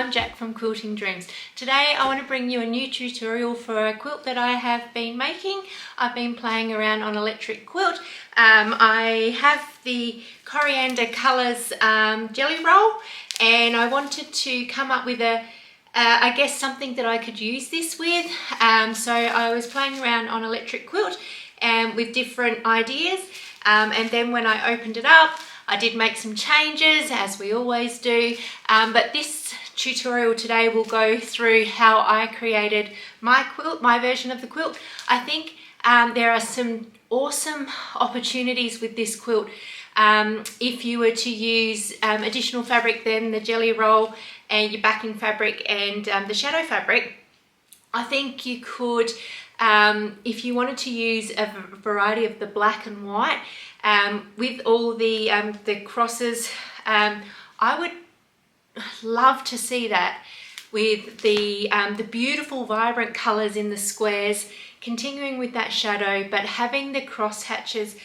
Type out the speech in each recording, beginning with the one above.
I'm Jack from Quilting Dreams. Today I want to bring you a new tutorial for a quilt that I have been making. I've been playing around on electric quilt. I have the Coriander Colours jelly roll, and I wanted to come up with I guess something that I could use this with. So I was playing around on electric quilt with different ideas, and then when I opened it up, I did make some changes, as we always do, but this tutorial today will go through how I created my quilt, my version of the quilt. I think there are some awesome opportunities with this quilt. If you were to use additional fabric than the jelly roll and your backing fabric and the shadow fabric, I think you could, if you wanted to use a variety of the black and white, with all the crosses, I would love to see that with the beautiful vibrant colours in the squares, continuing with that shadow, but having the cross hatches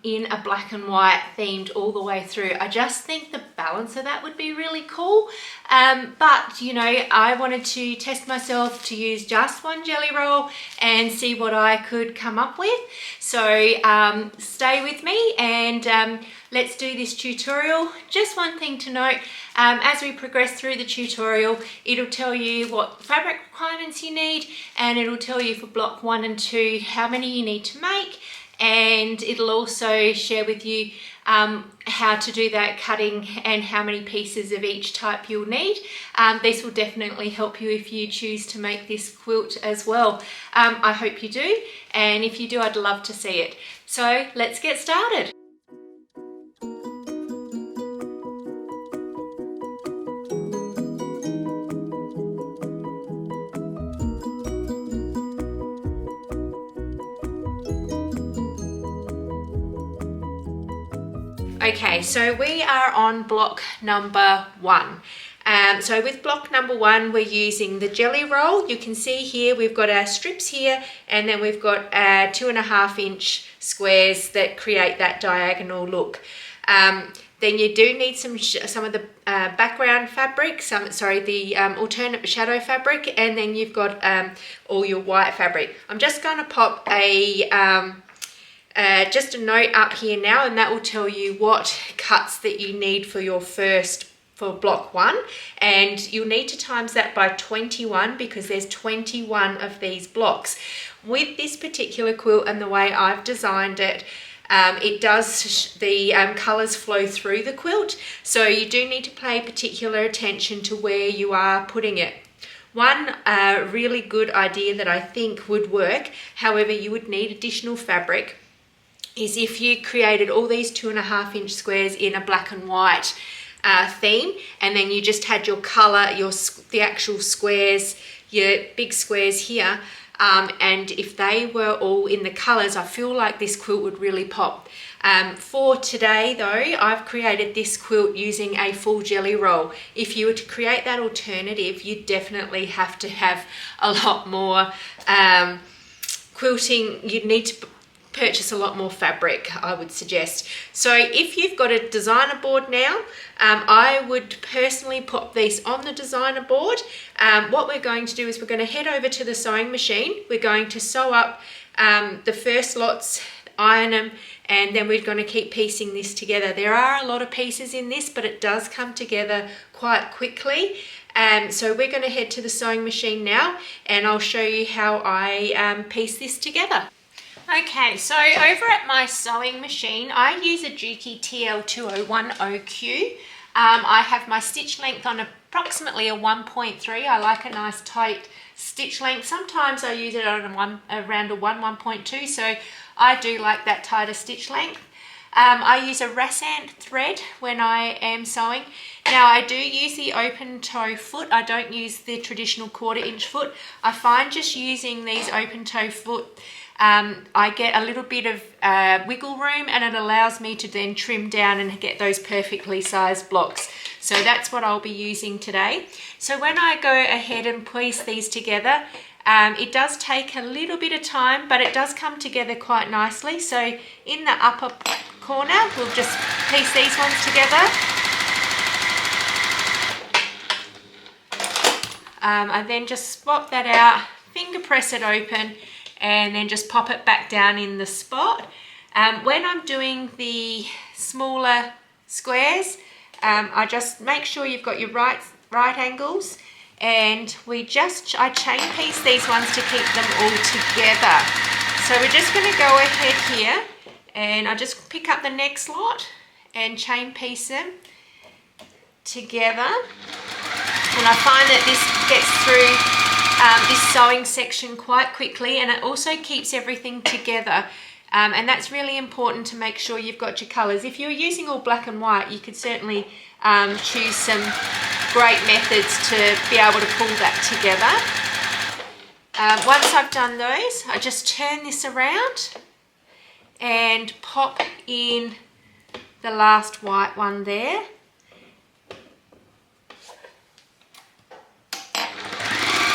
in a black and white themed all the way through. I just think the balance of that would be really cool. But you know, I wanted to test myself to use just one jelly roll and see what I could come up with. So stay with me and let's do this tutorial. Just one thing to note, as we progress through the tutorial, it'll tell you what fabric requirements you need, and it'll tell you for block 1 and 2 how many you need to make, and it'll also share with you how to do that cutting and how many pieces of each type you'll need. This will definitely help you if you choose to make this quilt as well. I hope you do, and if you do, I'd love to see it. So let's get started. Okay, so we are on block number 1. So with block number 1, we're using the jelly roll. You can see here we've got our strips here, and then we've got 2.5 inch squares that create that diagonal look. Then you do need some of the background fabric, the alternate shadow fabric, and then you've got all your white fabric. I'm just going to pop just a note up here now, and that will tell you what cuts that you need for block 1, and you'll need to times that by 21 because there's 21 of these blocks. With this particular quilt and the way I've designed it, it does, the colours flow through the quilt, so you do need to pay particular attention to where you are putting it. One really good idea that I think would work, however you would need additional fabric, is if you created all these 2.5 inch squares in a black and white theme, and then you just had your color, the actual squares, your big squares here, and if they were all in the colors, I feel like this quilt would really pop. For today though, I've created this quilt using a full jelly roll. If you were to create that alternative, you definitely have to have a lot more quilting. You'd need to purchase a lot more fabric, I would suggest. So if you've got a designer board now, I would personally pop these on the designer board. What we're going to do is we're going to head over to the sewing machine. We're going to sew up the first lots, iron them, and then we're going to keep piecing this together. There are a lot of pieces in this, but it does come together quite quickly. So we're going to head to the sewing machine now, and I'll show you how I piece this together. Okay, so over at my sewing machine, I use a JUKI TL2010Q. I have my stitch length on approximately a 1.3. I like a nice tight stitch length. Sometimes I use it on around a 1.2, so I do like that tighter stitch length. I use a Rassant thread when I am sewing. Now I do use the open toe foot. I don't use the traditional 1/4 inch foot. I find just using these open toe foot, I get a little bit of wiggle room, and it allows me to then trim down and get those perfectly sized blocks. So that's what I'll be using today. So when I go ahead and piece these together, it does take a little bit of time, but it does come together quite nicely. So in the upper corner, we'll just piece these ones together. I then just swap that out, finger press it open, and then just pop it back down in the spot. When I'm doing the smaller squares, I just make sure you've got your right angles, and I chain piece these ones to keep them all together. So we're just going to go ahead here, and I just pick up the next lot and chain piece them together. And I find that this gets through this sewing section quite quickly, and it also keeps everything together. And that's really important to make sure you've got your colours. If you're using all black and white, you could certainly choose some great methods to be able to pull that together. Once I've done those, I just turn this around and pop in the last white one there.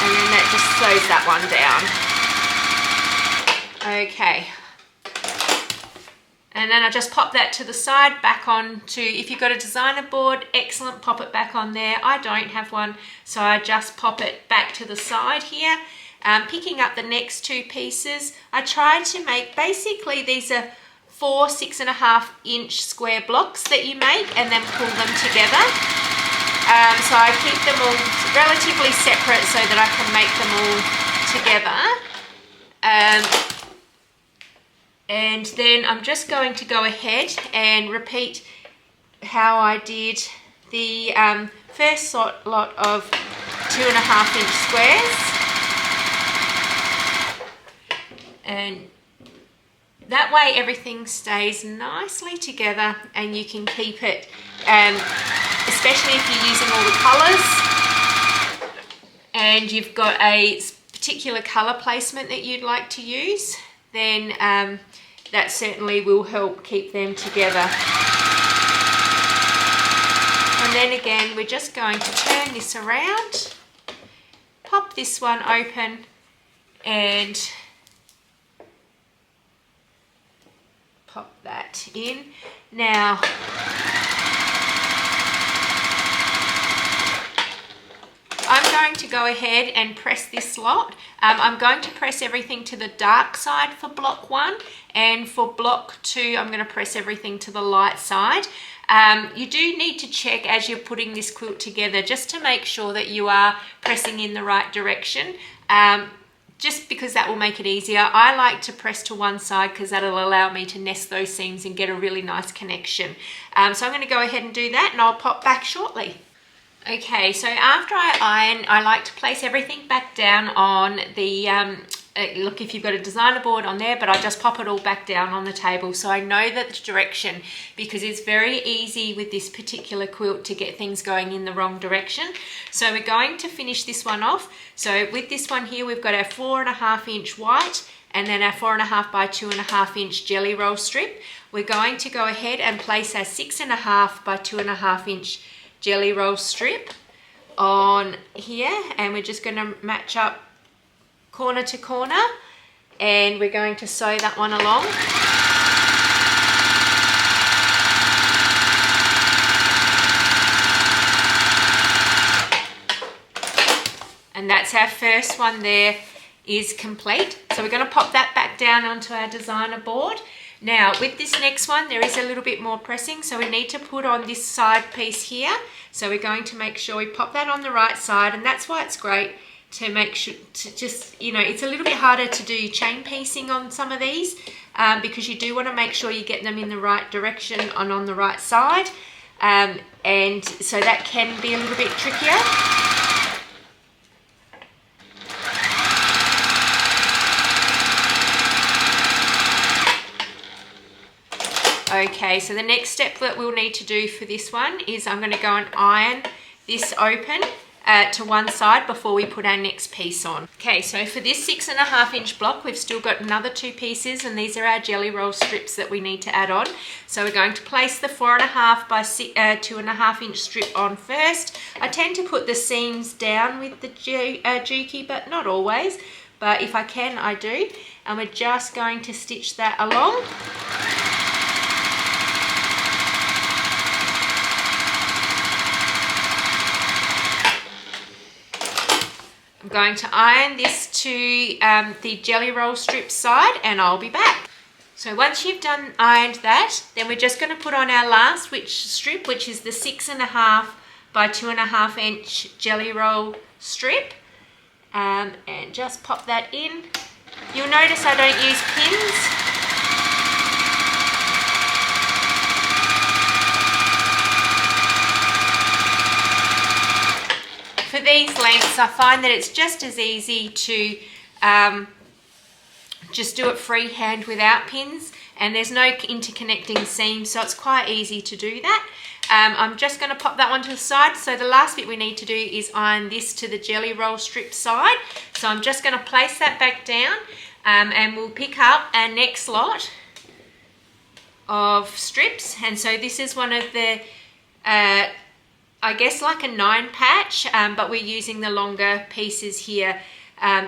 And then that just slows that one down. Okay. And then I just pop that to the side, back on to, if you've got a designer board, excellent, pop it back on there. I don't have one, so I just pop it back to the side here. Picking up the next two pieces, I try to make, basically these are 4 6.5-inch square blocks that you make and then pull them together. So I keep them all relatively separate so that I can make them all together. And then I'm just going to go ahead and repeat how I did the first lot of 2.5-inch squares. And that way everything stays nicely together and you can keep it, especially if you're using all the colours and you've got a particular colour placement that you'd like to use, then that certainly will help keep them together. And then again, we're just going to turn this around, pop this one open, and pop that in. Now, I'm going to go ahead and press this lot. I'm going to press everything to the dark side for block 1, and for block 2 I'm going to press everything to the light side. You do need to check as you're putting this quilt together just to make sure that you are pressing in the right direction, just because that will make it easier. I like to press to one side because that'll allow me to nest those seams and get a really nice connection. So I'm going to go ahead and do that, and I'll pop back shortly. Okay, so after I iron, I like to place everything back down on the, look, if you've got a designer board on there, but I just pop it all back down on the table so I know that the direction, because it's very easy with this particular quilt to get things going in the wrong direction. So we're going to finish this one off. So with this one here, we've got our 4.5-inch white and then our 4.5 by 2.5-inch jelly roll strip. We're going to go ahead and place our 6.5 by 2.5-inch jelly roll strip on here, and we're just going to match up corner to corner, and we're going to sew that one along. And that's our first one there is complete. So we're going to pop that back down onto our designer board. Now with this next one, there is a little bit more pressing, so we need to put on this side piece here. So we're going to make sure we pop that on the right side, and that's why it's great to make sure to just, you know, it's a little bit harder to do chain piecing on some of these because you do want to make sure you get them in the right direction and on the right side, and so that can be a little bit trickier. Okay, so the next step that we'll need to do for this one is I'm going to go and iron this open to one side before we put our next piece on. Okay, so for this 6.5-inch block, we've still got another 2 pieces, and these are our jelly roll strips that we need to add on. So we're going to place the 4.5 by 2.5-inch strip on first. I tend to put the seams down with the JUKI, but not always. But if I can, I do. And we're just going to stitch that along. going to iron this to the jelly roll strip side, and I'll be back. So once you've ironed that, then we're just going to put on our last strip, which is the 6.5 by 2.5 inch jelly roll strip, and just pop that in. You'll notice I don't use pins. For these lengths, I find that it's just as easy to just do it freehand without pins, and there's no interconnecting seams, so it's quite easy to do that. I'm just going to pop that one to the side. So the last bit we need to do is iron this to the jelly roll strip side. So I'm just going to place that back down, and we'll pick up our next lot of strips. And so this is one of the I guess like a 9 patch, but we're using the longer pieces here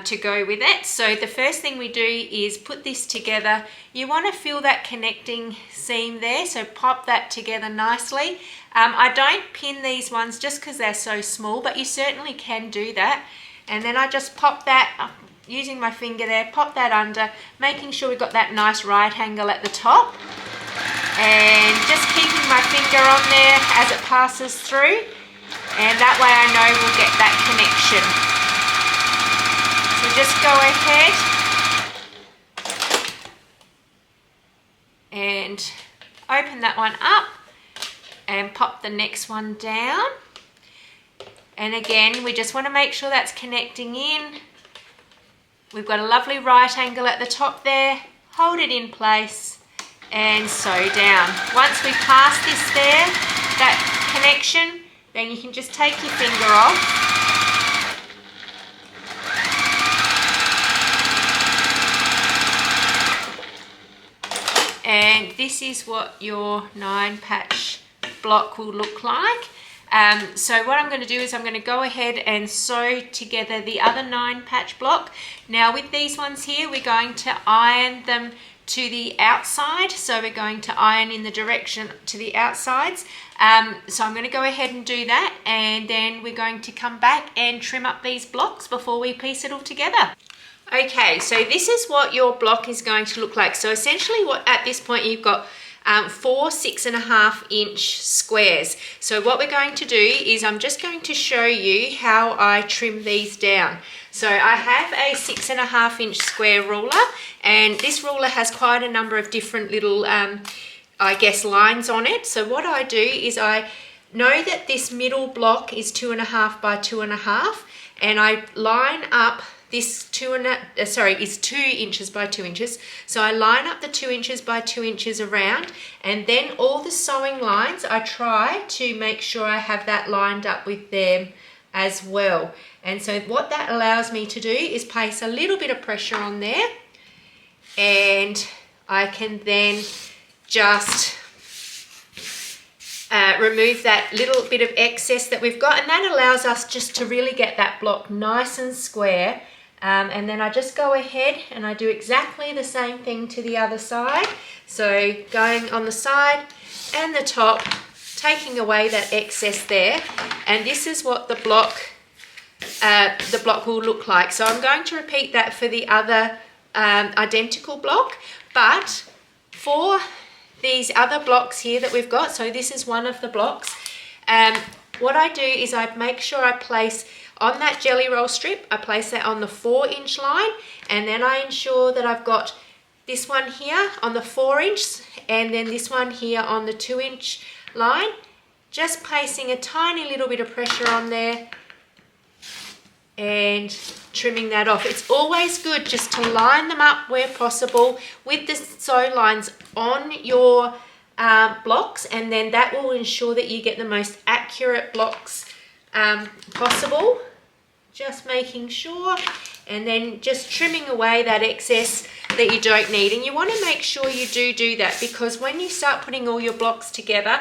to go with it. So the first thing we do is put this together. You want to feel that connecting seam there, so pop that together nicely. I don't pin these ones just because they're so small, but you certainly can do that. And then I just pop that, using my finger there, pop that under, making sure we've got that nice right angle at the top. And just keeping my finger on there as it passes through, and that way I know we'll get that connection. So just go ahead and open that one up and pop the next one down. And again, we just want to make sure that's connecting in. We've got a lovely right angle at the top there. Hold it in place and sew down. Once we pass this there, that connection, then you can just take your finger off and this is what your 9 patch block will look like. So what I'm going to do is I'm going to go ahead and sew together the other 9 patch block. Now with these ones here, we're going to iron them to the outside, so we're going to iron in the direction to the outsides. So I'm going to go ahead and do that, and then we're going to come back and trim up these blocks before we piece it all together. Okay, so this is what your block is going to look like. So essentially what at this point you've got 4 6.5 inch squares. So what we're going to do is I'm just going to show you how I trim these down. So I have a 6.5 inch square ruler, and this ruler has quite a number of different little I guess lines on it. So what I do is I know that this middle block is 2.5 by 2.5, and I line up this is 2 inches by 2 inches. So I line up the 2 inches by 2 inches around, and then all the sewing lines I try to make sure I have that lined up with them as well. And so what that allows me to do is place a little bit of pressure on there, and I can then just remove that little bit of excess that we've got, and that allows us just to really get that block nice and square. And then I just go ahead and I do exactly the same thing to the other side. So going on the side and the top, taking away that excess there, and this is what the block will look like. So I'm going to repeat that for the other identical block, but for these other blocks here that we've got, so this is one of the blocks, what I do is I make sure I place on that jelly roll strip, I place that on the 4 inch line, and then I ensure that I've got this one here on the 4 inch, and then this one here on the 2 inch line, just placing a tiny little bit of pressure on there and trimming that off. It's always good just to line them up where possible with the sew lines on your blocks, and then that will ensure that you get the most accurate blocks possible. Just making sure, and then just trimming away that excess that you don't need. And you want to make sure you do that, because when you start putting all your blocks together,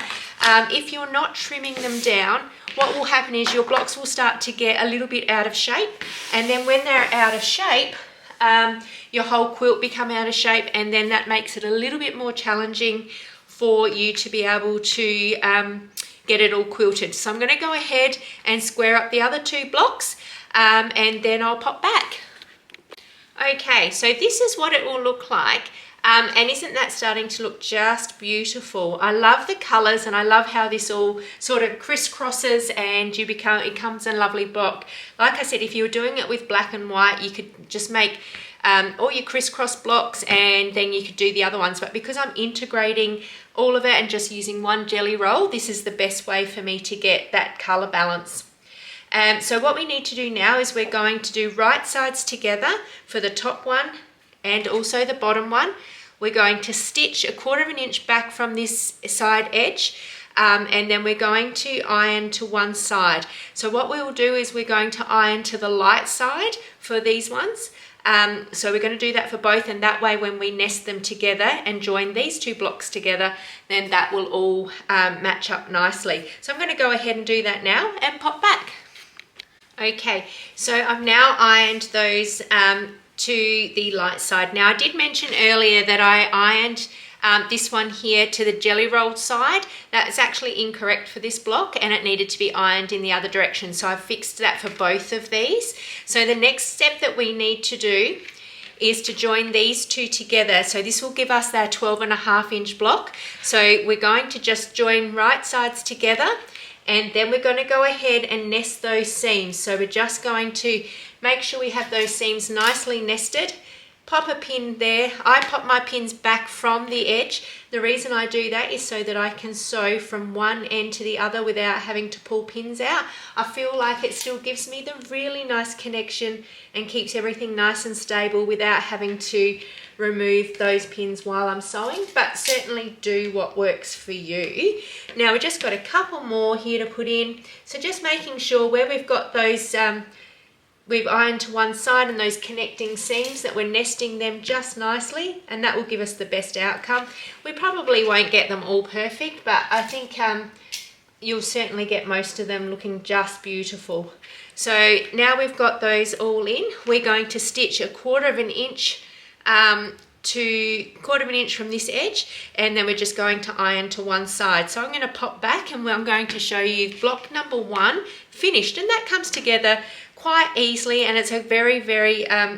if you're not trimming them down, what will happen is your blocks will start to get a little bit out of shape, and then when they're out of shape, your whole quilt become out of shape, and then that makes it a little bit more challenging for you to be able to get it all quilted. So I'm going to go ahead and square up the other 2 blocks. and then I'll pop back. Okay, so this is what it will look like. And isn't that starting to look just beautiful? I love the colors, and I love how this all sort of crisscrosses and it comes a lovely block. Like I said, if you were doing it with black and white, you could just make all your crisscross blocks and then you could do the other ones. But because I'm integrating all of it and just using one jelly roll, this is the best way for me to get that color balance. So what we need to do now is we're going to do right sides together for the top one and also the bottom one. We're going to stitch 1/4 inch back from this side edge, and then we're going to iron to one side. So what we will do is we're going to iron to the light side for these ones. So we're going to do that for both, and that way when we nest them together and join these two blocks together, then that will all match up nicely. So I'm going to go ahead and do that now and pop back. Okay, so I've now ironed those to the light side. Now I did mention earlier that I ironed this one here to the jelly roll side. That's actually incorrect for this block, and it needed to be ironed in the other direction. So I've fixed that for both of these. So the next step that we need to do is to join these two together. So this will give us that 12.5 inch block. So we're going to just join right sides together, and then we're going to go ahead and nest those seams. So we're just going to make sure we have those seams nicely nested. Pop a pin there. I pop my pins back from the edge. The reason I do that is so that I can sew from one end to the other without having to pull pins out. I feel like it still gives me the really nice connection and keeps everything nice and stable without having to remove those pins while I'm sewing, but certainly do what works for you. Now we've just got a couple more here to put in. So just making sure where we've got those we've ironed to one side and those connecting seams, that we're nesting them just nicely, and that will give us the best outcome. We probably won't get them all perfect, but I think you'll certainly get most of them looking just beautiful. So now we've got those all in, we're going to stitch 1/4 inch to 1/4 inch from this edge, and then we're just going to iron to one side. So I'm going to pop back and I'm going to show you block number 1 finished, and that comes together quite easily, and it's a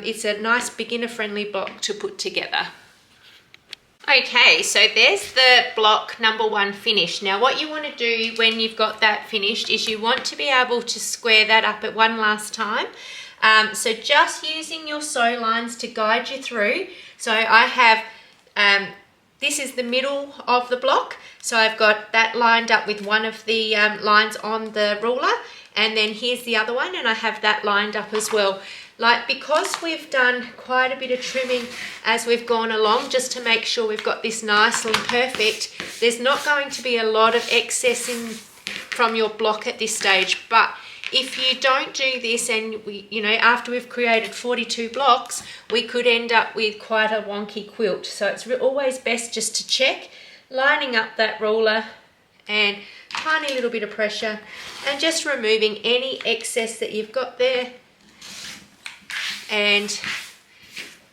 it's a nice beginner friendly block to put together. Okay, so there's the block number 1 finished. Now what you want to do when you've got that finished is you want to be able to square that up at one last time. So just using your sew lines to guide you through. So I have, this is the middle of the block. So I've got that lined up with one of the lines on the ruler, and then here's the other one, and I have that lined up as well. Like, because we've done quite a bit of trimming as we've gone along, just to make sure we've got this nice and perfect, there's not going to be a lot of excess from your block at this stage. But if you don't do this, and after we've created 42 blocks, we could end up with quite a wonky quilt. So it's always best just to check, lining up that ruler and tiny little bit of pressure, and just removing any excess that you've got there. And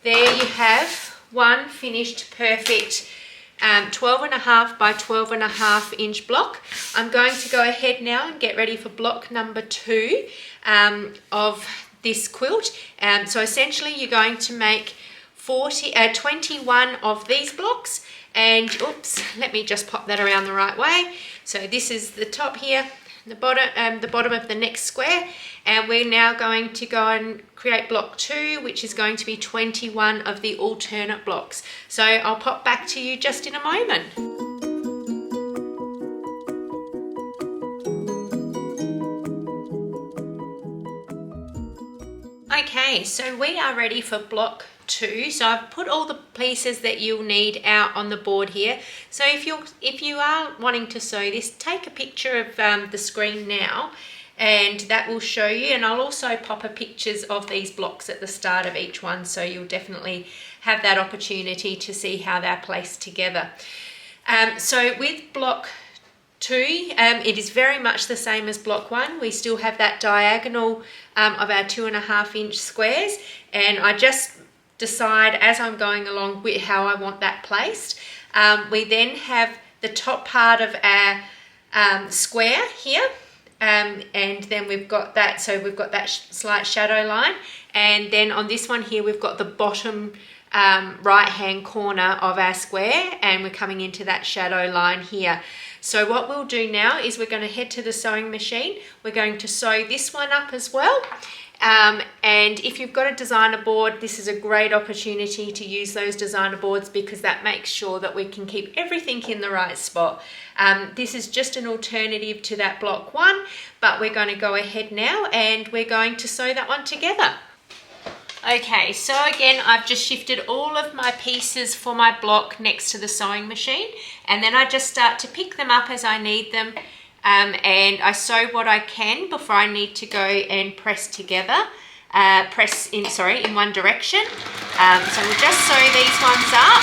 there you have one finished perfect 12.5 by 12.5 inch block. I'm going to go ahead now and get ready for block number 2 of this quilt. So essentially you're going to make 21 of these blocks, and oops, let me just pop that around the right way. So this is the top here, the bottom of the next square, and we're now going to go and create block 2, which is going to be 21 of the alternate blocks. So I'll pop back to you just in a moment. Okay, so we are ready for block 2. So I've put all the pieces that you'll need out on the board here. So if you are wanting to sew this, take a picture of the screen now, and that will show you. And I'll also pop pictures of these blocks at the start of each one, so you'll definitely have that opportunity to see how they're placed together. So with block 2, it is very much the same as block 1. We still have that diagonal of our 2.5 inch squares, and I just decide as I'm going along with how I want that placed. We then have the top part of our square here, and then we've got that, so we've got that slight shadow line, and then on this one here we've got the bottom right hand corner of our square, and we're coming into that shadow line here. So what we'll do now is we're going to head to the sewing machine. We're going to sew this one up as well. And if you've got a designer board, this is a great opportunity to use those designer boards, because that makes sure that we can keep everything in the right spot. This is just an alternative to that block one, but we're going to go ahead now and we're going to sew that one together. Okay, so again, I've just shifted all of my pieces for my block next to the sewing machine, and then I just start to pick them up as I need them, and I sew what I can before I need to go and press together, in one direction. So we'll just sew these ones up.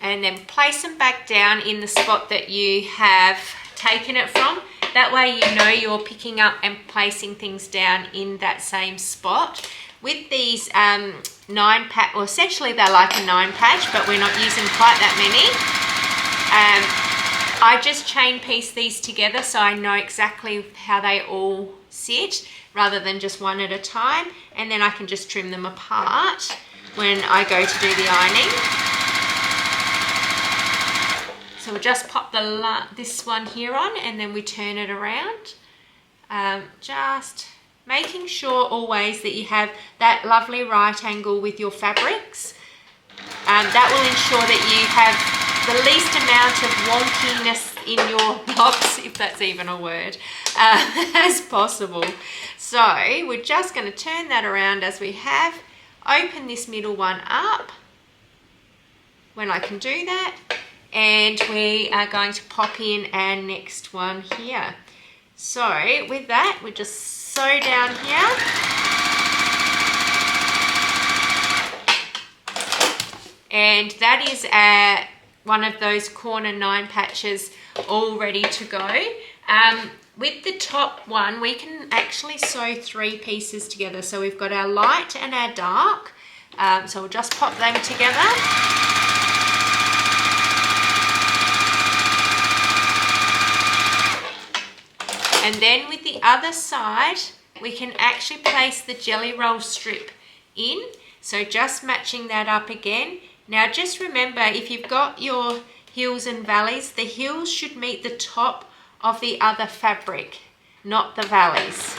And then place them back down in the spot that you have taken it from. That way you know you're picking up and placing things down in that same spot. With these 9-patch, well, essentially they're like a 9-patch, but we're not using quite that many. I just chain piece these together so I know exactly how they all sit, rather than just one at a time, and then I can just trim them apart when I go to do the ironing. So we'll just pop this one here on, and then we turn it around. Just making sure always that you have that lovely right angle with your fabrics. That will ensure that you have the least amount of wonkiness in your blocks, if that's even a word, as possible. So we're just going to turn that around as we have. Open this middle one up when I can do that. And we are going to pop in our next one here. So with that, we just sew down here. And that is one of those corner 9 patches all ready to go. With the top one, we can actually sew 3 pieces together. So we've got our light and our dark. So we'll just pop them together. And then with the other side, we can actually place the jelly roll strip in. So just matching that up again. Now just remember, if you've got your hills and valleys, the hills should meet the top of the other fabric, not the valleys.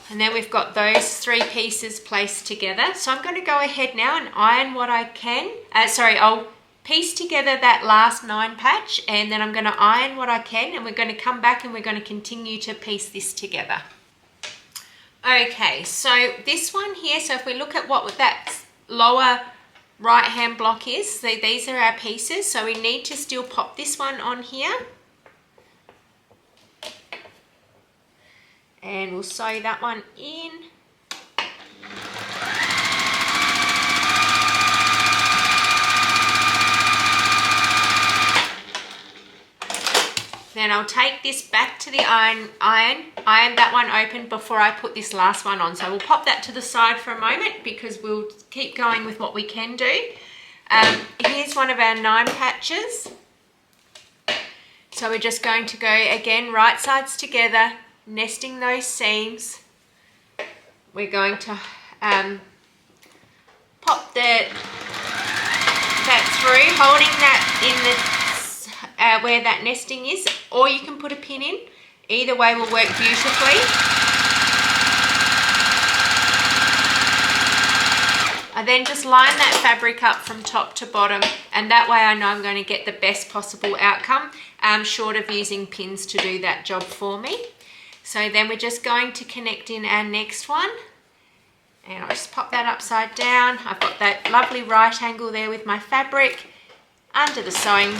And then we've got those 3 pieces placed together. So I'm going to go ahead now and iron what I can. I'll piece together that last 9 patch, and then I'm going to iron what I can, and we're going to come back and we're going to continue to piece this together. Okay, so this one here, so if we look at what that lower right hand block is, so these are our pieces. So we need to still pop this one on here. And we'll sew that one in. Then I'll take this back to the iron that one open before I put this last one on. So we'll pop that to the side for a moment, because we'll keep going with what we can do. Here's one of our 9 patches. So we're just going to go again, right sides together, nesting those seams. We're going to pop that through, holding that in the where that nesting is, or you can put a pin in. Either way will work beautifully. I then just line that fabric up from top to bottom, and that way I know I'm going to get the best possible outcome, short of using pins to do that job for me. So then we're just going to connect in our next one, and I'll just pop that upside down. I've got that lovely right angle there with my fabric under the sewing,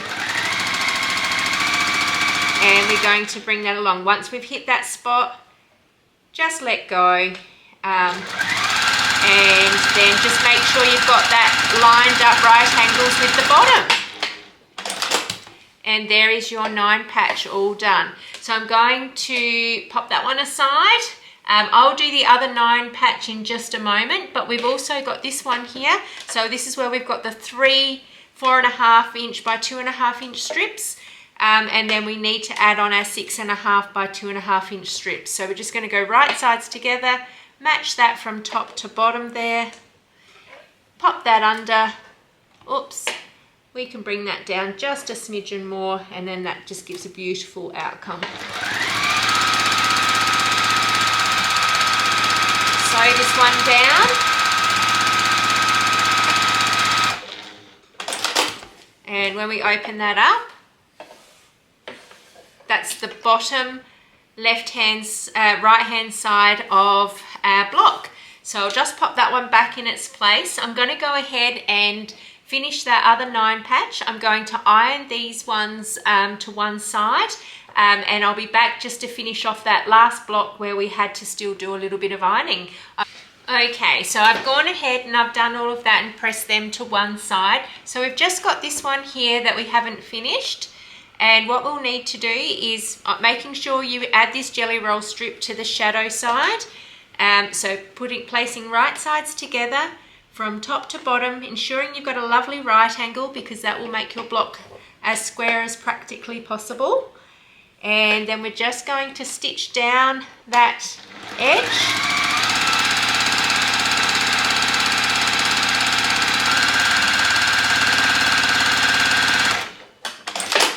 and we're going to bring that along. Once we've hit that spot, just let go, and then just make sure you've got that lined up right angles with the bottom. And there is your 9 patch all done. So I'm going to pop that one aside. I'll do the other 9 patch in just a moment, but we've also got this one here. So this is where we've got the 3 4.5 inch by 2.5 inch strips. And then we need to add on our 6.5 by 2.5 inch strips. So we're just going to go right sides together, match that from top to bottom there, pop that under. Oops, we can bring that down just a smidgen more, and then that just gives a beautiful outcome. Sew this one down. And when we open that up, that's the bottom right hand side of our block. So I'll just pop that one back in its place. I'm going to go ahead and finish that other 9 patch. I'm going to iron these ones to one side, and I'll be back just to finish off that last block where we had to still do a little bit of ironing. Okay, so I've gone ahead and I've done all of that and pressed them to one side. So we've just got this one here that we haven't finished. And what we'll need to do is making sure you add this jelly roll strip to the shadow side. So placing right sides together from top to bottom, ensuring you've got a lovely right angle, because that will make your block as square as practically possible. And then we're just going to stitch down that edge.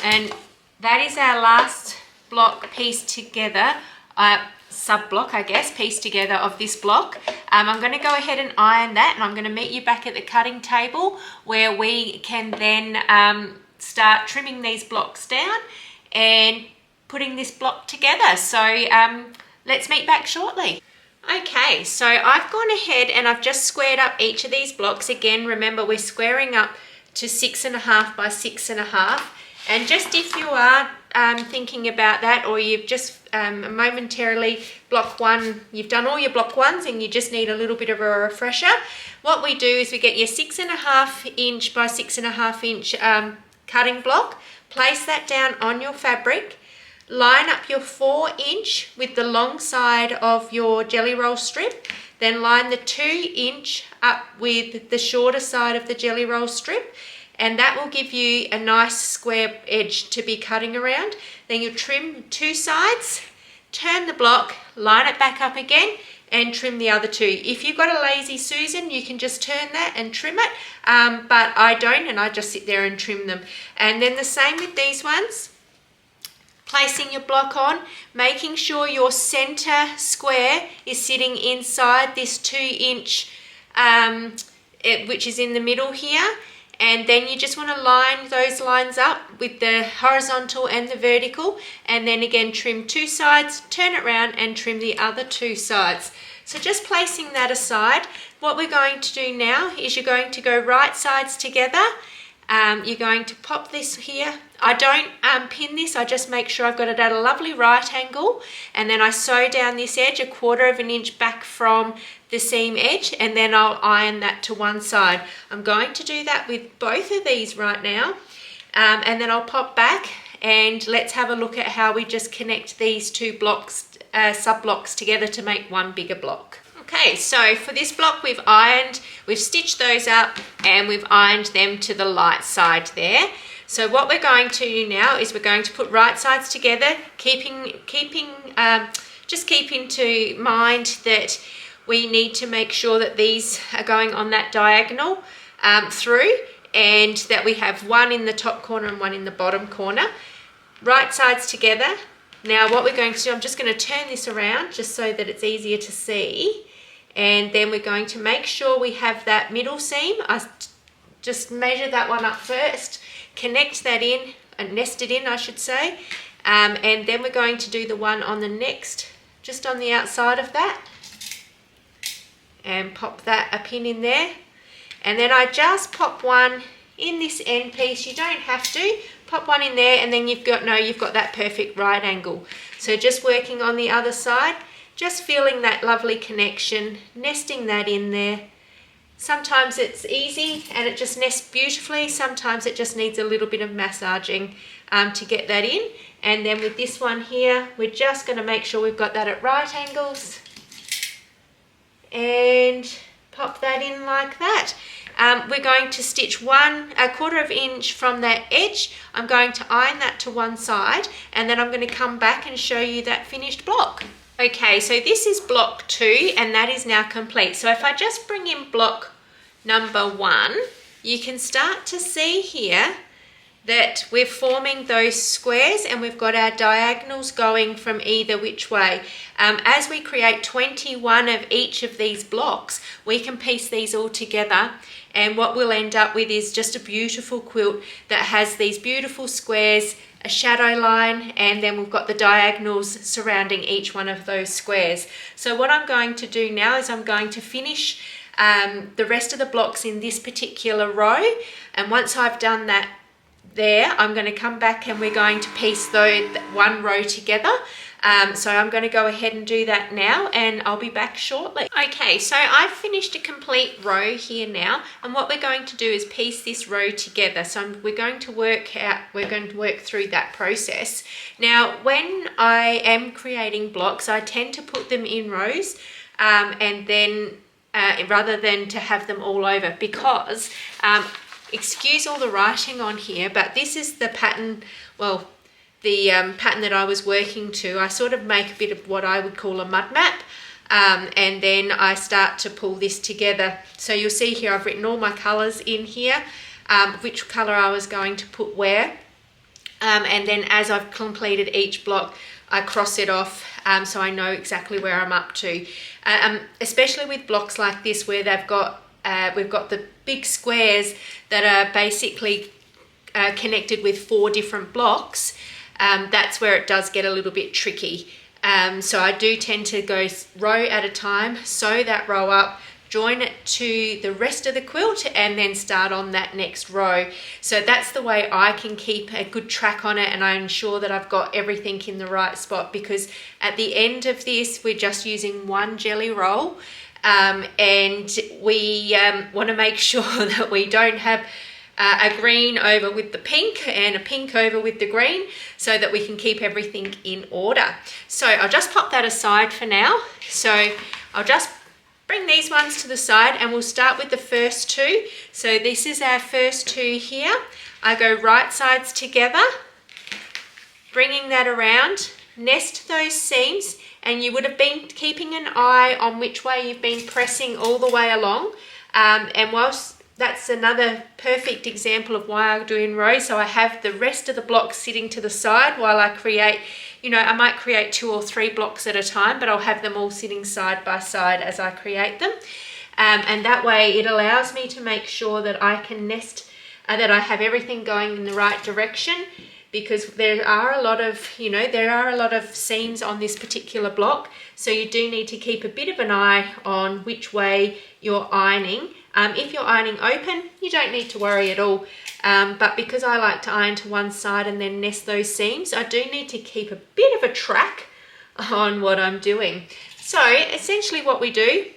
And that is our last block pieced together, sub-block, I guess, pieced together of this block. I'm going to go ahead and iron that, and I'm going to meet you back at the cutting table where we can then start trimming these blocks down and putting this block together. So let's meet back shortly. Okay, so I've gone ahead and I've just squared up each of these blocks. Again, remember we're squaring up to 6.5 by 6.5. And just if you are thinking about that, or you've just momentarily block 1, you've done all your block 1s and you just need a little bit of a refresher, what we do is we get your 6.5 inch by 6.5 inch cutting block, place that down on your fabric, line up your 4 inch with the long side of your jelly roll strip, then line the 2 inch up with the shorter side of the jelly roll strip, and that will give you a nice square edge to be cutting around. Then you trim 2 sides, turn the block, line it back up again, and trim the other 2. If you've got a lazy Susan, you can just turn that and trim it, but I don't, and I just sit there and trim them. And then the same with these ones. Placing your block on, making sure your center square is sitting inside this 2 inch, which is in the middle here. And then you just want to line those lines up with the horizontal and the vertical, and then again trim 2 sides, turn it around and trim the other 2 sides. So just placing that aside, what we're going to do now is you're going to go right sides together. You're going to pop this here. I don't pin this, I just make sure I've got it at a lovely right angle, and then I sew down this edge 1/4 inch back from the seam edge, and then I'll iron that to one side. I'm going to do that with both of these right now, and then I'll pop back and let's have a look at how we just connect these 2 blocks, sub-blocks together to make one bigger block. Okay, so for this block we've stitched those up and we've ironed them to the light side there. So what we're going to do now is we're going to put right sides together, just keeping to mind that we need to make sure that these are going on that diagonal through, and that we have one in the top corner and one in the bottom corner. Right sides together. Now what we're going to do, I'm just going to turn this around just so that it's easier to see. And then we're going to make sure we have that middle seam. I just measure that one up first, connect that in, and nest it in I should say, and then we're going to do the one on the next, just on the outside of that, and pop a pin in there. And then I just pop one in this end piece. You don't have to pop one in there, and then you've got that perfect right angle. So just working on the other side, just feeling that lovely connection, nesting that in there. Sometimes it's easy and it just nests beautifully. Sometimes it just needs a little bit of massaging to get that in. And then with this one here, we're just going to make sure we've got that at right angles. and pop that in like that. We're going to stitch a quarter of an inch from that edge. I'm going to iron that to one side, and then I'm going to come back and show you that finished block. Okay, so this is block 2, and that is now complete. So if I just bring in block number 1, you can start to see here that we're forming those squares, and we've got our diagonals going from either which way. As we create 21 of each of these blocks, we can piece these all together, and what we'll end up with is just a beautiful quilt that has these beautiful squares, a shadow line, and then we've got the diagonals surrounding each one of those squares. So what I'm going to do now is I'm going to finish the rest of the blocks in this particular row, and once I've done that there, I'm going to come back and we're going to piece one row together. So I'm going to go ahead and do that now, and I'll be back shortly. Okay, so I've finished a complete row here now, and what we're going to do is piece this row together. So we're going to work through that process. Now, when I am creating blocks, I tend to put them in rows, and then rather than to have them all over, because excuse all the writing on here, but this is the pattern, well, the pattern that I was working to. I sort of make a bit of what I would call a mud map, and then I start to pull this together. So you'll see here I've written all my colours in here, which colour I was going to put where, and then as I've completed each block, I cross it off, so I know exactly where I'm up to. Especially with blocks like this where we've got the big squares that are basically connected with 4 different blocks. That's where it does get a little bit tricky. So I do tend to go row at a time, sew that row up, join it to the rest of the quilt, and then start on that next row. So that's the way I can keep a good track on it, and I ensure that I've got everything in the right spot, because at the end of this we're just using one jelly roll, and we want to make sure that we don't have a green over with the pink and a pink over with the green, so that we can keep everything in order. So I'll just pop that aside for now. So I'll just bring these ones to the side, and we'll start with the first 2. So this is our first 2 here. I go right sides together, bringing that around, nest those seams, and you would have been keeping an eye on which way you've been pressing all the way along. And whilst that's another perfect example of why I do in rows. So I have the rest of the blocks sitting to the side while I create, I might create 2 or 3 blocks at a time, but I'll have them all sitting side by side as I create them. And that way it allows me to make sure that I can nest, that I have everything going in the right direction, because there are a lot of, seams on this particular block. So you do need to keep a bit of an eye on which way you're ironing. If you're ironing open, you don't need to worry at all. But because I like to iron to one side and then nest those seams, I do need to keep a bit of a track on what I'm doing. So essentially what we do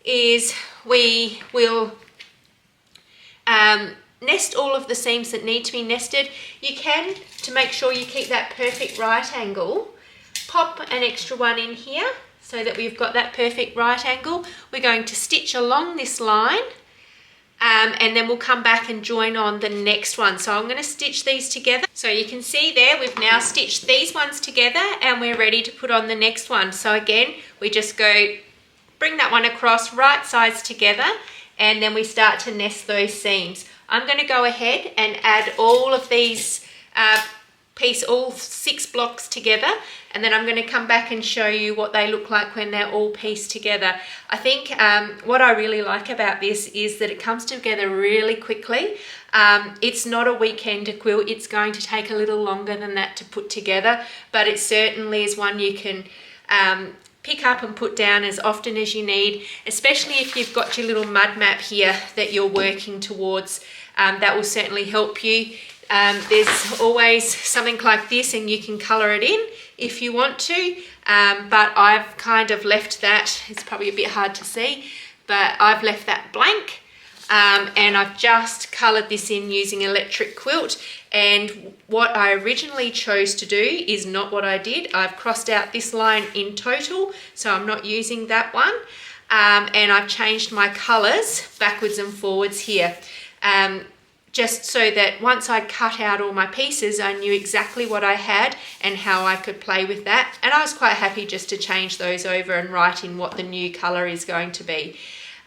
is we will nest all of the seams that need to be nested. You can, to make sure you keep that perfect right angle, pop an extra one in here so that we've got that perfect right angle. We're going to stitch along this line, and then we'll come back and join on the next one. So I'm going to stitch these together. So you can see there we've now stitched these ones together, and we're ready to put on the next one. So again, we just go bring that one across, right sides together, and then we start to nest those seams. I'm going to go ahead and add all of these, piece all 6 blocks together, and then I'm going to come back and show you what they look like when they're all pieced together. I think what I really like about this is that it comes together really quickly. It's not a weekend quilt. It's going to take a little longer than that to put together, but it certainly is one you can pick up and put down as often as you need, especially if you've got your little mud map here that you're working towards. That will certainly help you. There's always something like this, and you can colour it in if you want to, but I've kind of left that, it's probably a bit hard to see, but I've left that blank, and I've just coloured this in using electric quilt. And what I originally chose to do is not what I did. I've crossed out this line in total, so I'm not using that one. and I've changed my colours backwards and forwards here. Just so that once I'd cut out all my pieces, I knew exactly what I had and how I could play with that. And I was quite happy just to change those over and write in what the new colour is going to be.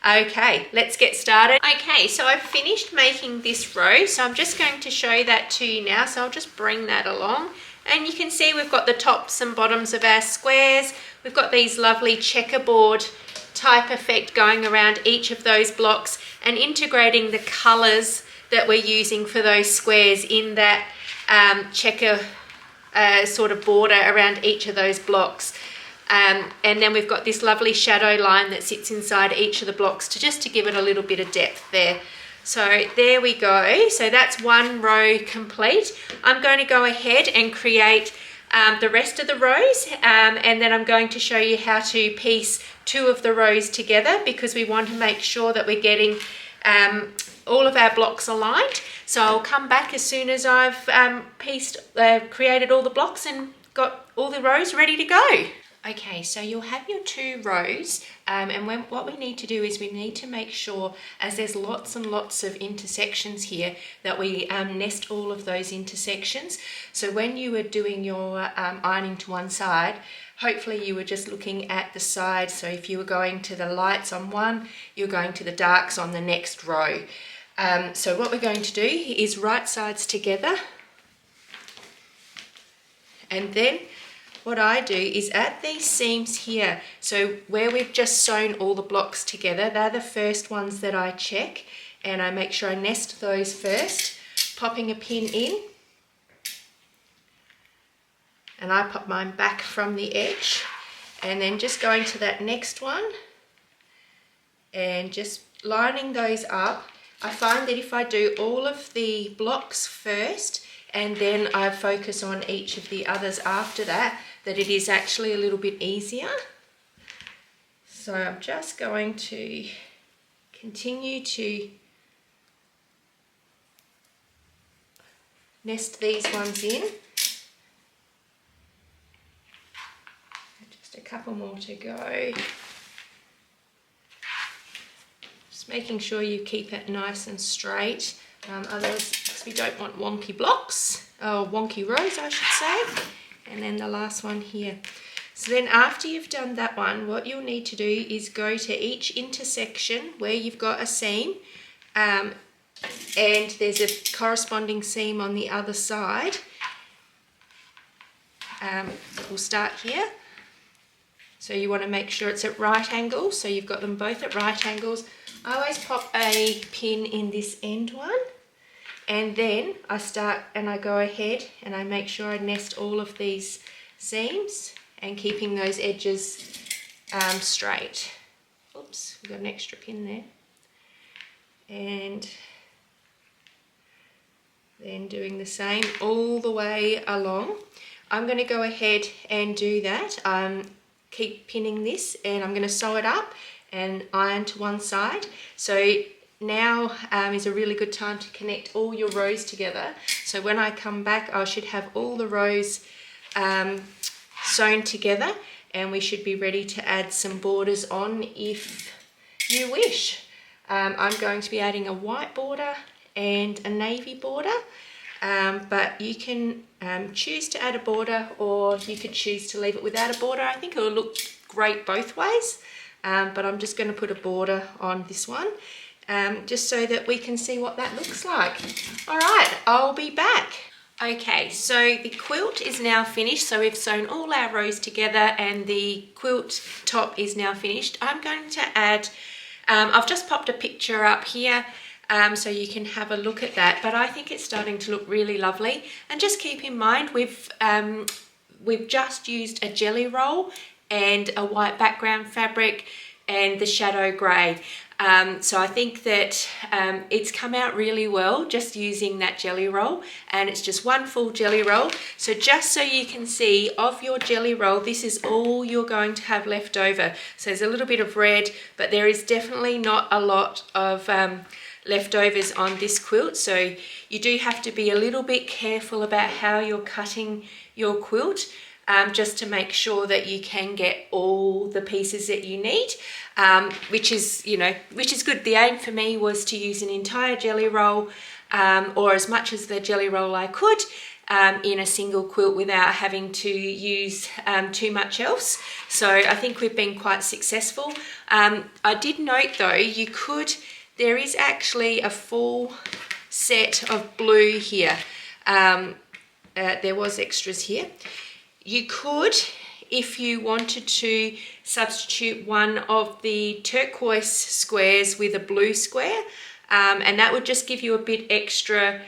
Okay, let's get started. Okay, so I've finished making this row, so I'm just going to show that to you now. So I'll just bring that along. And you can see we've got the tops and bottoms of our squares. We've got these lovely checkerboard type effect going around each of those blocks and integrating the colours that we're using for those squares in that checker sort of border around each of those blocks. And then we've got this lovely shadow line that sits inside each of the blocks just to give it a little bit of depth there. So there we go. So that's one row complete. I'm going to go ahead and create the rest of the rows, and then I'm going to show you how to piece two of the rows together, because we want to make sure that we're getting all of our blocks aligned. So I'll come back as soon as I've created all the blocks and got all the rows ready to go. Okay, so you'll have your two rows, and what we need to do is we need to make sure, as there's lots and lots of intersections here, that we nest all of those intersections. So when you were doing your ironing to one side, hopefully you were just looking at the side. So if you were going to the lights on one, you're going to the darks on the next row. So what we're going to do is right sides together, and then what I do is at these seams here, so where we've just sewn all the blocks together, they're the first ones that I check, and I make sure I nest those first, popping a pin in, and I pop mine back from the edge, and then just going to that next one and just lining those up. I find that if I do all of the blocks first and then I focus on each of the others after that, that it is actually a little bit easier. So I'm just going to continue to nest these ones in. Just a couple more to go. Just making sure you keep it nice and straight. Otherwise, because we don't want wonky blocks, or wonky rows I should say. And then the last one here. So then after you've done that one, what you'll need to do is go to each intersection where you've got a seam, and there's a corresponding seam on the other side. We'll start here. So you want to make sure it's at right angles, so you've got them both at right angles. I always pop a pin in this end one. And then I start and I go ahead and I make sure I nest all of these seams and keeping those edges straight. Oops, we've got an extra pin there. And then doing the same all the way along. I'm going to go ahead and do that. Keep pinning this, and I'm going to sew it up and iron to one side. So now is a really good time to connect all your rows together. So when I come back, I should have all the rows sewn together, and we should be ready to add some borders on if you wish. I'm going to be adding a white border and a navy border, but you can choose to add a border, or you could choose to leave it without a border. I think it will look great both ways, but I'm just going to put a border on this one. Just so that we can see what that looks like. All right, I'll be back. Okay, so the quilt is now finished. So we've sewn all our rows together and the quilt top is now finished. I'm going to add, I've just popped a picture up here so you can have a look at that, but I think it's starting to look really lovely. And just keep in mind, we've just used a jelly roll and a white background fabric and the shadow grey. So I think that it's come out really well just using that jelly roll, and it's just one full jelly roll. So just so you can see, of your jelly roll, this is all you're going to have left over. So there's a little bit of red, but there is definitely not a lot of leftovers on this quilt. So you do have to be a little bit careful about how you're cutting your quilt. just to make sure that you can get all the pieces that you need, which is good. The aim for me was to use an entire jelly roll, or as much as the jelly roll I could, in a single quilt without having to use too much else. So I think we've been quite successful. I did note though, there is actually a full set of blue here. There was extras here. You could, if you wanted to, substitute one of the turquoise squares with a blue square, and that would just give you a bit extra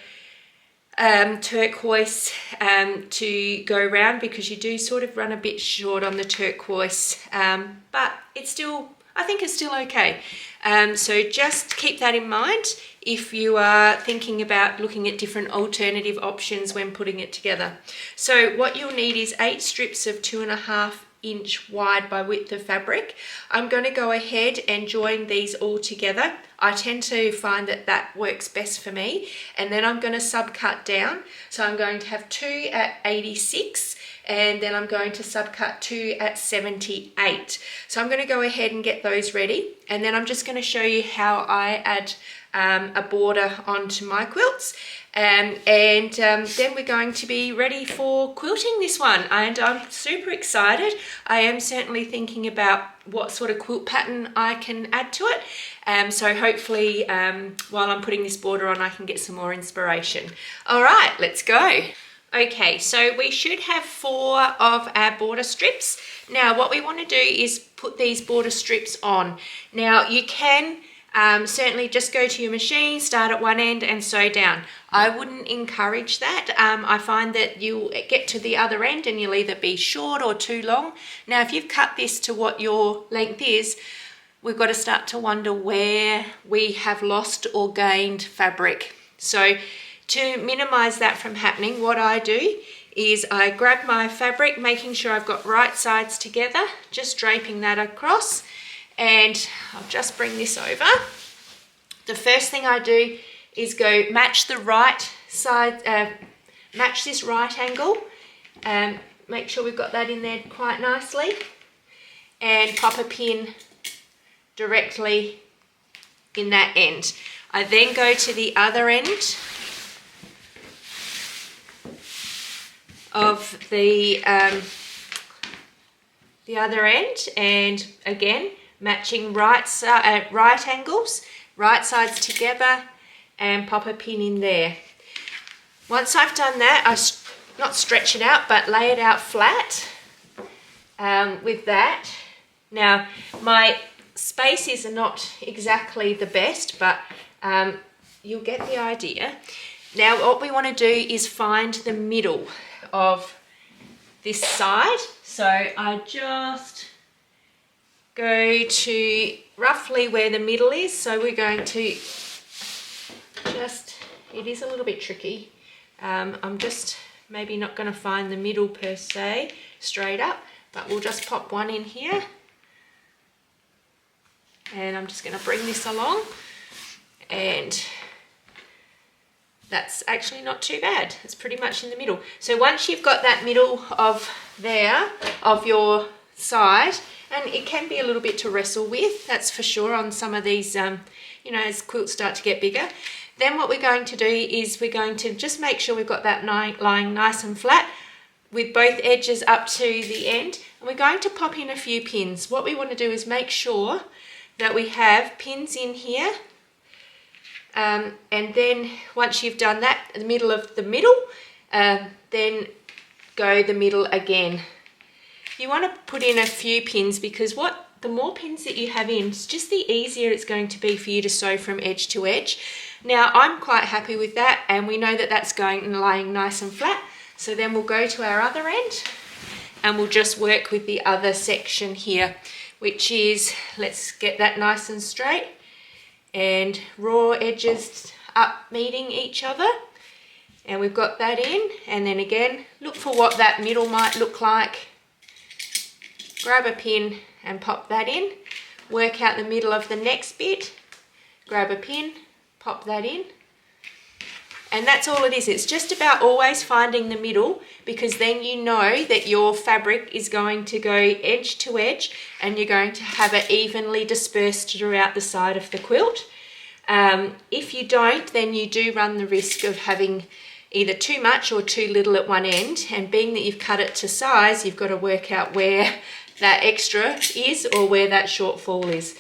turquoise to go around, because you do sort of run a bit short on the turquoise, but I think it's still okay. So just keep that in mind if you are thinking about looking at different alternative options when putting it together. So what you'll need is 8 strips of 2.5 inch wide by width of fabric. I'm going to go ahead and join these all together. I tend to find that works best for me, and then I'm going to subcut down. So I'm going to have 2 at 86, and then I'm going to subcut 2 at 78. So I'm going to go ahead and get those ready, and then I'm just going to show you how I add a border onto my quilts, and then we're going to be ready for quilting this one, and I'm super excited. I am certainly thinking about what sort of quilt pattern I can add to it, so hopefully while I'm putting this border on I can get some more inspiration. All right, let's go. Okay, so we should have 4 of our border strips. Now what we want to do is put these border strips on. Now you can certainly just go to your machine, start at one end and sew down. I wouldn't encourage that. I find that you'll get to the other end and you'll either be short or too long. Now if you've cut this to what your length is, we've got to start to wonder where we have lost or gained fabric. So to minimize that from happening, what I do is I grab my fabric, making sure I've got right sides together, just draping that across, and I'll just bring this over. The first thing I do is go match the right side, match this right angle, make sure we've got that in there quite nicely, and pop a pin directly in that end. I then go to the other end of the other end, and again matching right angles, right sides together, and pop a pin in there. Once I've done that, I not stretch it out but lay it out flat with that. Now my spaces are not exactly the best, but you'll get the idea. Now what we want to do is find the middle of this side. So I just go to roughly where the middle is. So we're going to it is a little bit tricky. I'm just maybe not going to find the middle per se straight up, but we'll just pop one in here, and I'm just going to bring this along, and that's actually not too bad. It's pretty much in the middle. So once you've got that middle of your side, and it can be a little bit to wrestle with, that's for sure, on some of these, as quilts start to get bigger. Then what we're going to do is we're going to just make sure we've got that lying nice and flat with both edges up to the end. And we're going to pop in a few pins. What we want to do is make sure that we have pins in here. And then once you've done that, the middle of the middle, then go the middle again. You want to put in a few pins, because the more pins that you have in, just the easier it's going to be for you to sew from edge to edge. Now I'm quite happy with that, and we know that that's going and lying nice and flat. So then we'll go to our other end and we'll just work with the other section here, which is, let's get that nice and straight and raw edges up meeting each other, and we've got that in. And then again, look for what that middle might look like, grab a pin and pop that in, work out the middle of the next bit, grab a pin, pop that in, And that's all it is. It's just about always finding the middle, because then you know that your fabric is going to go edge to edge and you're going to have it evenly dispersed throughout the side of the quilt. If you don't, then you do run the risk of having either too much or too little at one end, and being that you've cut it to size, you've got to work out where that extra is or where that shortfall is.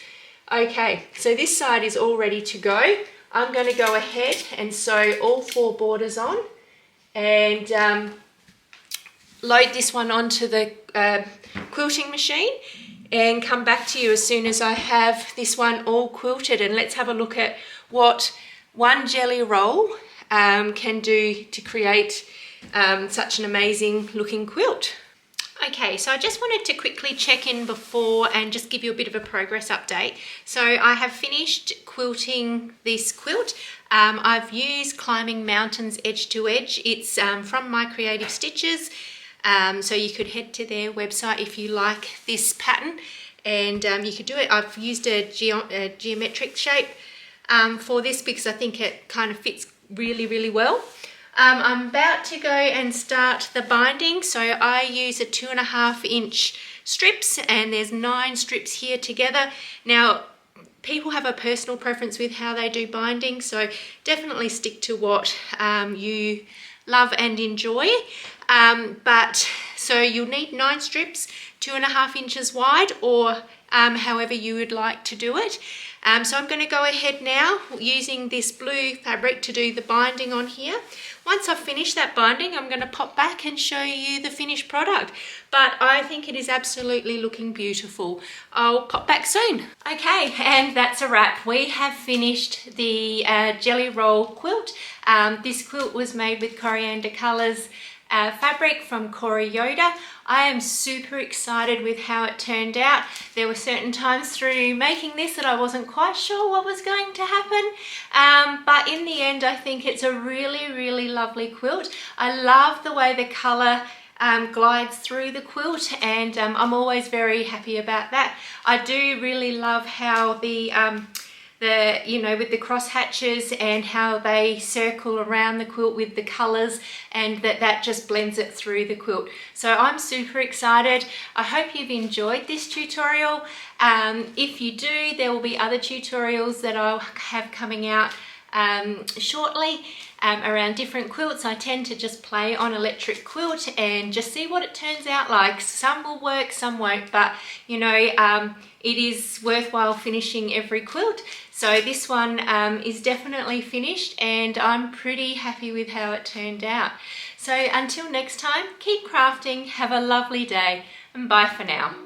Okay, so this side is all ready to go. I'm going to go ahead and sew all 4 borders on and load this one onto the quilting machine and come back to you as soon as I have this one all quilted. And let's have a look at what one jelly roll can do to create such an amazing looking quilt. Okay, so I just wanted to quickly check in before and just give you a bit of a progress update. So I have finished quilting this quilt. I've used Climbing Mountains Edge to Edge. It's from My Creative Stitches. So you could head to their website if you like this pattern, and you could do it. I've used a geometric shape for this because I think it kind of fits really well. I'm about to go and start the binding. So I use a 2.5 inch strips, and there's 9 strips here together. Now, people have a personal preference with how they do binding, so definitely stick to what you love and enjoy. So you'll need 9 strips, 2.5 inches wide, or however you would like to do it. So I'm going to go ahead now using this blue fabric to do the binding on here. Once I've finished that binding, I'm going to pop back and show you the finished product. But I think it is absolutely looking beautiful. I'll pop back soon. Okay, and that's a wrap. We have finished the jelly roll quilt. This quilt was made with Coriander Colours fabric from Yoder. I am super excited with how it turned out. There were certain times through making this that I wasn't quite sure what was going to happen, but in the end I think it's a really lovely quilt. I love the way the colour glides through the quilt, and I'm always very happy about that. I do really love how the with the cross hatches and how they circle around the quilt with the colours, and that just blends it through the quilt. So I'm super excited. I hope you've enjoyed this tutorial. If you do, there will be other tutorials that I'll have coming out shortly around different quilts. I tend to just play on electric quilt and just see what it turns out like. Some will work, some won't, but you know, it is worthwhile finishing every quilt. So this one is definitely finished, and I'm pretty happy with how it turned out. So until next time, keep crafting, have a lovely day, and bye for now.